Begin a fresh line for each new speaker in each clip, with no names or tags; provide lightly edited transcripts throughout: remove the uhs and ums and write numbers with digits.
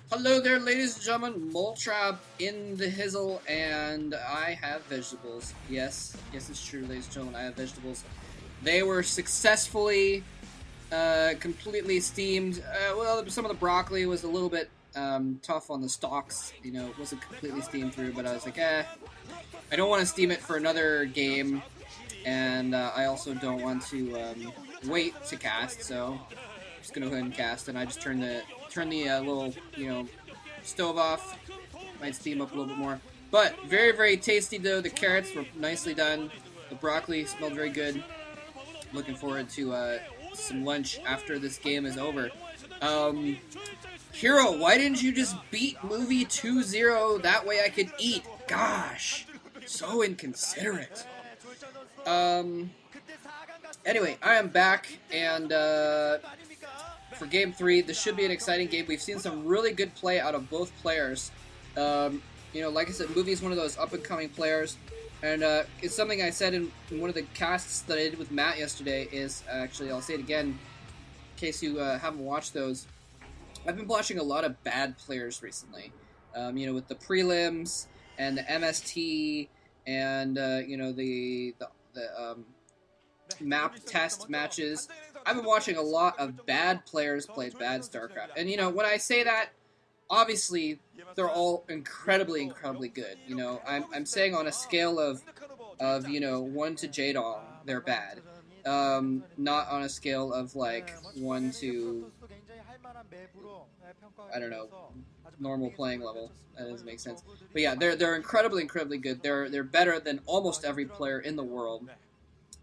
Hello there, ladies and gentlemen. Moltrap in the hizzle, and I have vegetables. Yes, it's true, ladies and gentlemen. I have vegetables. They were successfully, completely steamed. Well, some of the broccoli was a little bit tough on the stalks. You know, it wasn't completely steamed through, but I was like, I don't want to steam it for another game, and I also don't want to wait to cast. So just gonna go ahead and cast, and I just turn the little stove off. Might steam up a little bit more, but very tasty though. The carrots were nicely done. The broccoli smelled very good. Looking forward to some lunch after this game is over. Hero, why didn't you just beat movie 2-0? That way I could eat. Gosh, so inconsiderate. Anyway, I am back, and for Game 3, this should be an exciting game. We've seen some really good play out of both players. Like I said, Movie is one of those up-and-coming players, and it's something I said in one of the casts that I did with Matt yesterday is, actually, I'll say it again, in case you haven't watched those. I've been watching a lot of bad players recently, with the prelims and the MST and, the map test matches. I've been watching a lot of bad players play bad StarCraft. And, when I say that, obviously, they're all incredibly good. I'm saying on a scale of 1 to Jaedong, they're bad. Not on a scale of, 1 to, I don't know, normal playing level. That doesn't make sense. But yeah, they're incredibly good. They're better than almost every player in the world,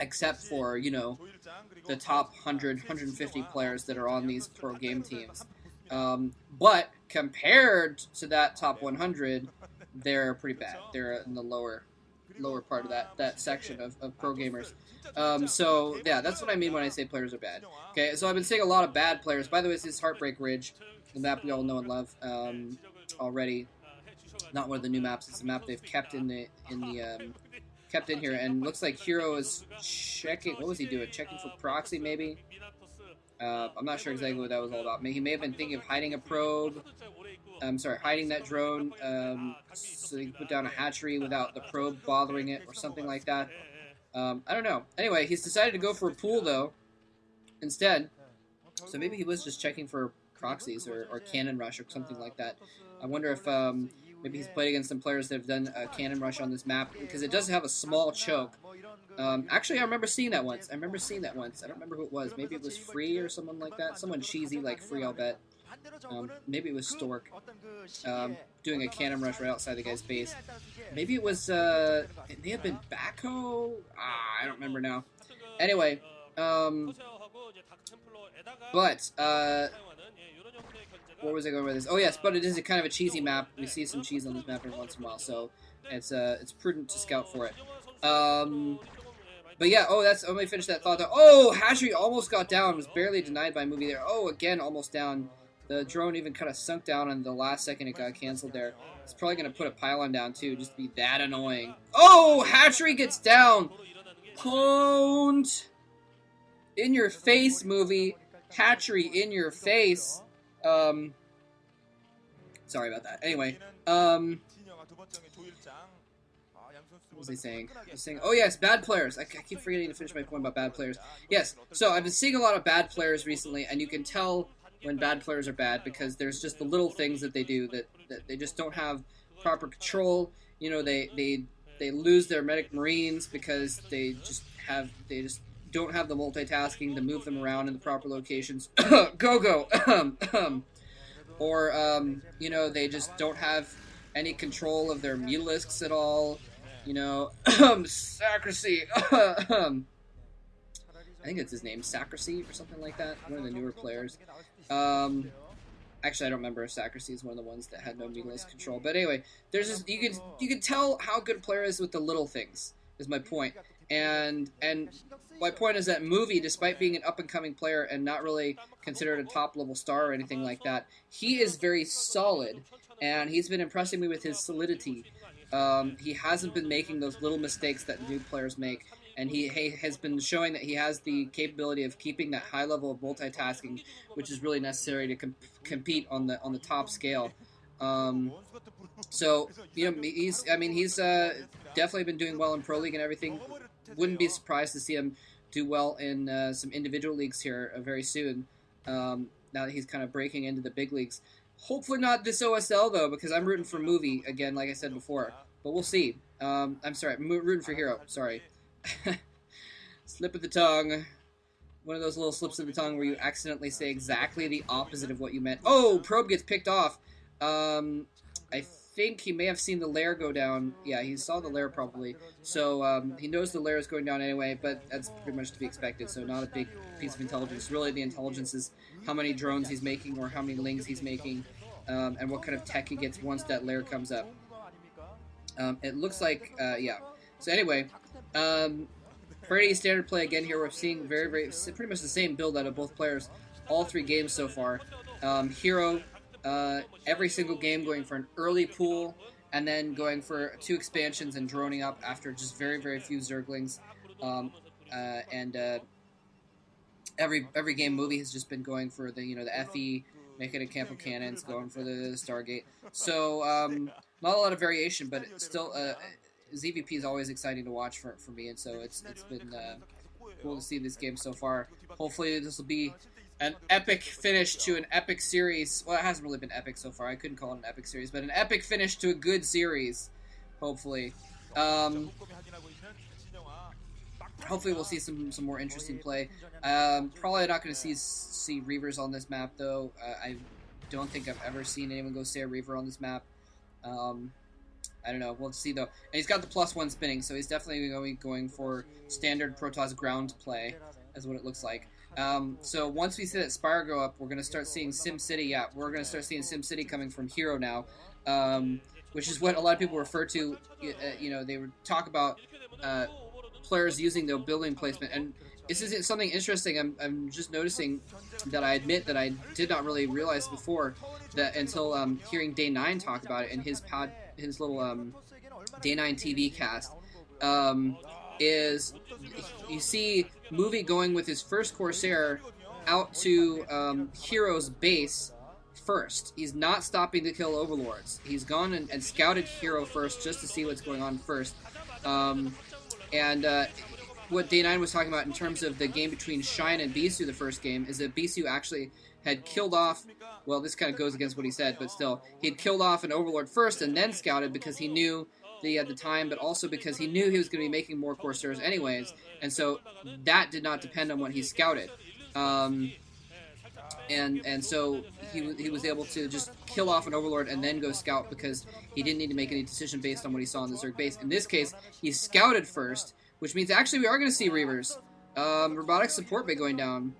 except for, the top 100, 150 players that are on these pro game teams. But compared to that top 100, they're pretty bad. They're in the lower part of that section of pro gamers. So, yeah, that's what I mean when I say players are bad. Okay, so I've been seeing a lot of bad players. By the way, this is Heartbreak Ridge, the map we all know and love already. Not one of the new maps. It's a map they've kept in here, and looks like Hero is checking. What was he doing? Checking for proxy, maybe? I'm not sure exactly what that was all about. He may have been thinking of hiding a probe. Hiding that drone, so he can put down a hatchery without the probe bothering it, or something like that. I don't know. Anyway, he's decided to go for a pool, though, instead. So maybe he was just checking for proxies or cannon rush or something like that. I wonder if maybe he's played against some players that have done a cannon rush on this map, because it does have a small choke. Actually, I remember seeing that once. I don't remember who it was. Maybe it was Free or someone like that. Someone cheesy like Free, I'll bet. Maybe it was Stork doing a cannon rush right outside the guy's base. Maybe it was, it may have been Backho? I don't remember now. Anyway, but, where was I going with this? Oh yes, but it is a kind of a cheesy map. We see some cheese on this map every once in a while, so it's prudent to scout for it. But yeah, let me finish that thought though. Oh, Hatchery almost got down, was barely denied by Movie there. Oh, again, almost down. The drone even kind of sunk down on the last second it got canceled there. It's probably going to put a pylon down too, just to be that annoying. Oh, Hatchery gets down! Pwned! In your face, Movie. Hatchery in your face. Sorry about that. Anyway, what was I saying? Oh yes, bad players. I keep forgetting to finish my point about bad players. Yes, so I've been seeing a lot of bad players recently, and you can tell when bad players are bad because there's just the little things that they do that they just don't have proper control. They lose their medic marines because they just don't have the multitasking to move them around in the proper locations. Go. Or they just don't have any control of their mutalisks at all. Sacracy. I think it's his name, Sacracy or something like that. One of the newer players. Actually, I don't remember if Sacracy is one of the ones that had no mutalisk control. But anyway, there's just you can tell how good a player is with the little things. Is my point. And my point is that Movie, despite being an up-and-coming player and not really considered a top-level star or anything like that, he is very solid, and he's been impressing me with his solidity. He hasn't been making those little mistakes that new players make. and he has been showing that he has the capability of keeping that high level of multitasking, which is really necessary to compete on the top scale. So he's definitely been doing well in pro league and everything. Wouldn't be surprised to see him do well in some individual leagues here very soon. Now that he's kind of breaking into the big leagues. Hopefully not this OSL though, because I'm rooting for Movie again, like I said before. But we'll see. I'm sorry, I'm rooting for Hero. Sorry, slip of the tongue. One of those little slips of the tongue where you accidentally say exactly the opposite of what you meant. Oh, Probe gets picked off. I think he may have seen the lair go down. Yeah, he saw the lair probably. So he knows the lair is going down anyway, but that's pretty much to be expected. So not a big piece of intelligence. Really, the intelligence is how many drones he's making or how many lings he's making, and what kind of tech he gets once that lair comes up. It looks like, yeah. So anyway, pretty standard play again here. We're seeing pretty much the same build out of both players all 3 games so far. Hero, every single game going for an early pool, and then going for 2 expansions and droning up after just very, very few Zerglings. Every game Movie has just been going for the FE, making a camp of cannons, going for the Stargate. So not a lot of variation, but still ZVP is always exciting to watch for me, and so it's been cool to see this game so far. Hopefully this will be an epic finish to an epic series. Well, it hasn't really been epic so far. I couldn't call it an epic series, but an epic finish to a good series, hopefully. Hopefully we'll see some more interesting play. Probably not going to see Reavers on this map, though. I don't think I've ever seen anyone go say a Reaver on this map. I don't know. We'll see, though. And he's got the +1 spinning, so he's definitely going for standard Protoss ground play, is what it looks like. So once we see that Spire go up, we're going to start seeing SimCity. Yeah, we're going to start seeing SimCity coming from Hero now, which is what a lot of people refer to. They would talk about players using their building placement, and this is something interesting. I'm just noticing that I admit that I did not really realize before that until hearing Day 9 talk about it in his little Day 9 TV cast. Is you see Movie going with his first Corsair out to Hero's base first. He's not stopping to kill Overlords. He's gone and scouted Hero first just to see what's going on first. What Day 9 was talking about in terms of the game between Shine and Bisu the first game is that Bisu actually had killed off, well, this kind of goes against what he said, but still, he had killed off an Overlord first and then scouted because he knew that he had the time, but also because he knew he was going to be making more Corsairs anyways, and so that did not depend on what he scouted. And so he was able to just kill off an Overlord and then go scout because he didn't need to make any decision based on what he saw in the Zerg base. In this case, he scouted first, which means actually we are going to see Reavers. Robotic support bay going down.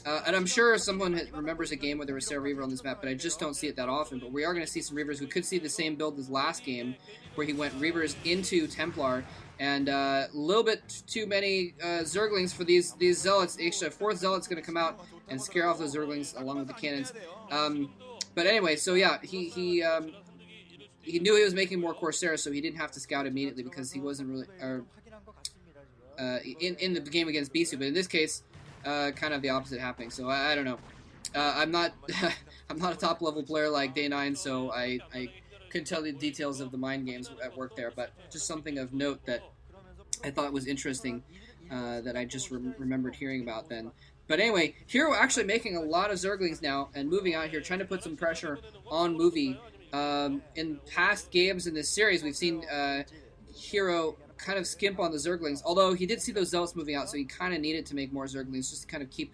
And I'm sure someone remembers a game where there was Sarah Reaver on this map, but I just don't see it that often. But we are going to see some Reavers. We could see the same build as last game, where he went Reavers into Templar, and a little bit too many Zerglings for these Zealots. Actually, a 4th Zealot's going to come out and scare off those Zerglings along with the cannons. But anyway, so yeah, he knew he was making more Corsairs, so he didn't have to scout immediately because he wasn't really in the game against Bisu. But in this case, kind of the opposite happening. So I don't know. I'm not I'm not a top level player like Day 9, so I couldn't tell the details of the mind games at work there. But just something of note that I thought was interesting that I just remembered hearing about then. But anyway, Hero actually making a lot of Zerglings now and moving out here, trying to put some pressure on Movie. In past games in this series, we've seen Hero kind of skimp on the Zerglings, although he did see those Zealots moving out, so he kind of needed to make more Zerglings just to kind of keep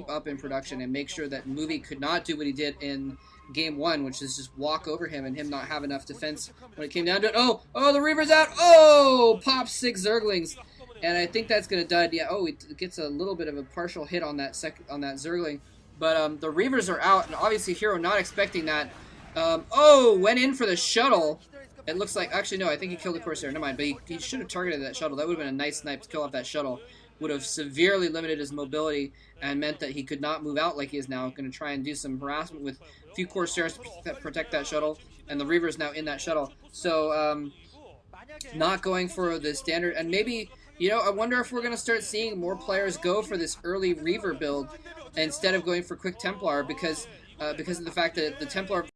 up in production and make sure that Movie could not do what he did in Game 1, which is just walk over him and him not have enough defense when it came down to it. Oh, the Reaver's out! Oh, pops 6 Zerglings! And I think that's going to dud. Yeah, oh, it gets a little bit of a partial hit on that Zergling. But the Reavers are out, and obviously Hero not expecting that. Went in for the shuttle. It looks like, actually no, I think he killed the Corsair, never mind, but he should have targeted that shuttle. That would have been a nice snipe to kill off that shuttle. Would have severely limited his mobility and meant that he could not move out like he is now. Going to try and do some harassment with a few Corsairs to protect that shuttle, and the Reaver is now in that shuttle. So, not going for the standard, and maybe You know, I wonder if we're going to start seeing more players go for this early Reaver build instead of going for Quick Templar because of the fact that the Templar